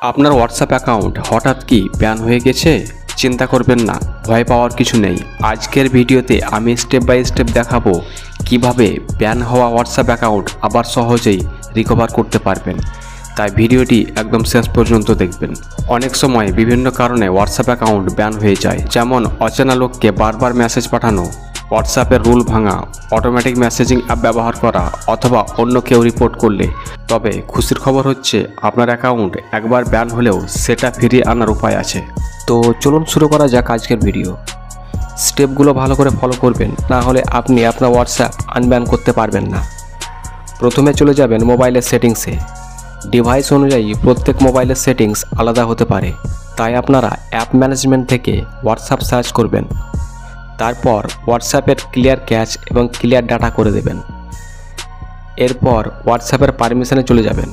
আপনার WhatsApp account হঠাৎ কি ব্যান হয়ে গেছে? চিন্তা করবেন না, ভয় পাওয়ার কিছু নেই। আজকের ভিডিওতে আমি স্টেপ বাই স্টেপ দেখাবো কিভাবে ব্যান হওয়া হোয়াটসঅ্যাপ অ্যাকাউন্ট আবার সহজেই রিকভার করতে পারবেন। তাই ভিডিওটি একদম শেষ পর্যন্ত দেখবেন। অনেক সময় বিভিন্ন কারণে হোয়াটসঅ্যাপ অ্যাকাউন্ট ব্যান হয়ে যায়, যেমন অচেনা লোককে বারবার মেসেজ পাঠানো, হোয়াটসঅ্যাপের রুল ভাঙা, অটোমেটিক মেসেজিং অ্যাপ ব্যবহার করা অথবা অন্য কেউ রিপোর্ট করলে। তবে খুশির খবর হচ্ছে আপনার অ্যাকাউন্ট একবার ব্যান হলেও সেটা ফিরিয়ে আনার উপায় আছে। তো চলুন শুরু করা যাক আজকের ভিডিও। স্টেপগুলো ভালো করে ফলো করবেন, না হলে আপনি আপনার হোয়াটসঅ্যাপ আনব্যান করতে পারবেন না। প্রথমে চলে যাবেন মোবাইলের সেটিংসে। ডিভাইস অনুযায়ী প্রত্যেক মোবাইলের সেটিংস আলাদা হতে পারে, তাই আপনারা অ্যাপ ম্যানেজমেন্ট থেকে হোয়াটসঅ্যাপ সার্চ করবেন। তারপর হোয়াটসঅ্যাপের ক্লিয়ার ক্যাচ এবং ক্লিয়ার ডাটা করে দেবেন। এরপর হোয়াটসঅ্যাপের পারমিশনে চলে যাবেন।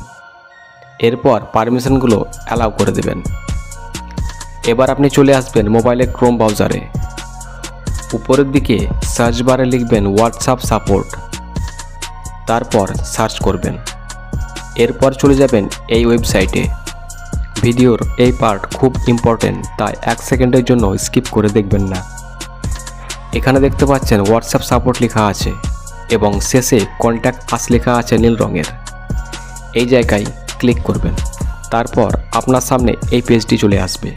এরপর পারমিশনগুলো অ্যালাউ করে দেবেন। এবার আপনি চলে আসবেন মোবাইলের ক্রোম ব্রাউজারে। উপরের দিকে সার্চ বারে লিখবেন হোয়াটসঅ্যাপ সাপোর্ট, তারপর সার্চ করবেন। এরপর চলে যাবেন এই ওয়েবসাইটে। ভিডিওর এই পার্ট খুব ইম্পর্টেন্ট, তাই 1 সেকেন্ডের জন্য স্কিপ করে দেখবেন না। এখানে দেখতে পাচ্ছেন হোয়াটসঅ্যাপ সাপোর্ট লেখা আছে এবং শেষে কন্ট্যাক্ট আস লেখা আছে নীল রঙের। এই জায়গায় ক্লিক করবেন। তারপর আপনার সামনে এই পেজটি চলে আসবে।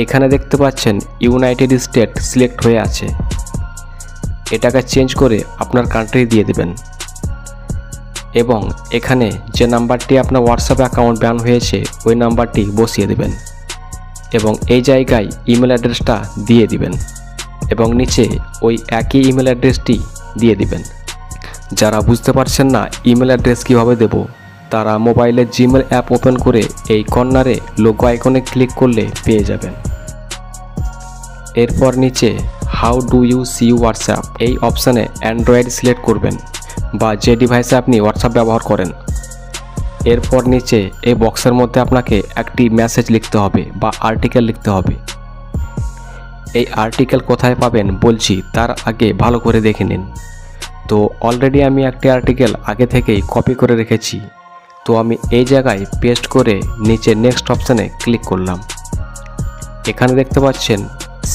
এখানে দেখতে পাচ্ছেন ইউনাইটেড স্টেট সিলেক্ট হয়ে আছে। এটাকে চেঞ্জ করে আপনার কান্ট্রি দিয়ে দেবেন এবং এখানে যে নাম্বারটি আপনার হোয়াটসঅ্যাপ অ্যাকাউন্ট ব্যান হয়েছে ওই নাম্বারটি বসিয়ে দেবেন এবং এই জায়গায় ইমেল অ্যাড্রেসটা দিয়ে দিবেন এবং নিচে ওই একই ইমেল অ্যাড্রেসটি দিয়ে দিবেন। যারা বুঝতে পারছেন না ইমেল অ্যাড্রেস কীভাবে দেব, তারা মোবাইলের জিমেল অ্যাপ ওপেন করে এই কর্নারে লোগো আইকনে ক্লিক করলে পেয়ে যাবেন। এরপর নিচে how do you see WhatsApp এই অপশানে অ্যান্ড্রয়েড সিলেক্ট করবেন বা যে ডিভাইসে আপনি হোয়াটসঅ্যাপ ব্যবহার করেন। এরপর নিচে এই বক্সের মধ্যে আপনাকে একটি মেসেজ লিখতে হবে বা আর্টিকেল লিখতে হবে। এই আর্টিকেল কোথায় পাবেন বলছি, তার আগে ভালো করে দেখে নিন। তো অলরেডি আমি একটি আর্টিকেল আগে থেকেই কপি করে রেখেছি, তো আমি এই জায়গায় পেস্ট করে নিচে নেক্সট অপশানে ক্লিক করলাম। এখানে দেখতে পাচ্ছেন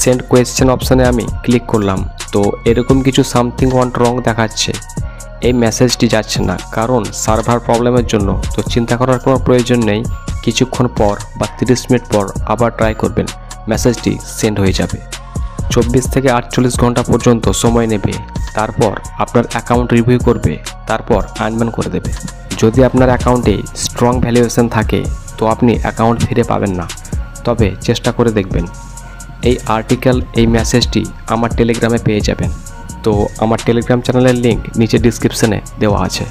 সেন্ড কোয়েশ্চেন অপশানে আমি ক্লিক করলাম। তো এরকম কিছু সামথিং ওয়ান্ট রং দেখাচ্ছে, এই মেসেজটি যাচ্ছে না, কারণ সার্ভার প্রবলেমের জন্য। তো চিন্তা করার কোনো প্রয়োজন নেই, কিছুক্ষণ পর বা 30 মিনিট পর আবার ট্রাই করবেন, মেসেজটি সেন্ড হয়ে যাবে। 24 থেকে 48 ঘন্টা পর্যন্ত সময় নেবে। তারপর আপনার অ্যাকাউন্ট রিভিউ করবে, তারপর আনব্যান করে দেবে। যদি আপনার অ্যাকাউন্টে স্ট্রং ভ্যালুয়েশন থাকে তো আপনি অ্যাকাউন্ট ফিরে পাবেন না, তবে চেষ্টা করে দেখবেন। এই আর্টিকেল এই মেসেজটি আমার টেলিগ্রামে পেয়ে যাবেন। তো আমার টেলিগ্রাম চ্যানেলের লিঙ্ক নিচে ডিসক্রিপশনে দেওয়া আছে।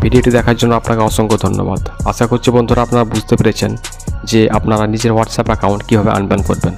ভিডিওটি দেখার জন্য আপনাকে অসংখ্য ধন্যবাদ। আশা করছি বন্ধুরা আপনারা বুঝতে পেরেছেন যে আপনারা নিজের হোয়াটসঅ্যাপ অ্যাকাউন্ট কীভাবে আনব্যান করবেন।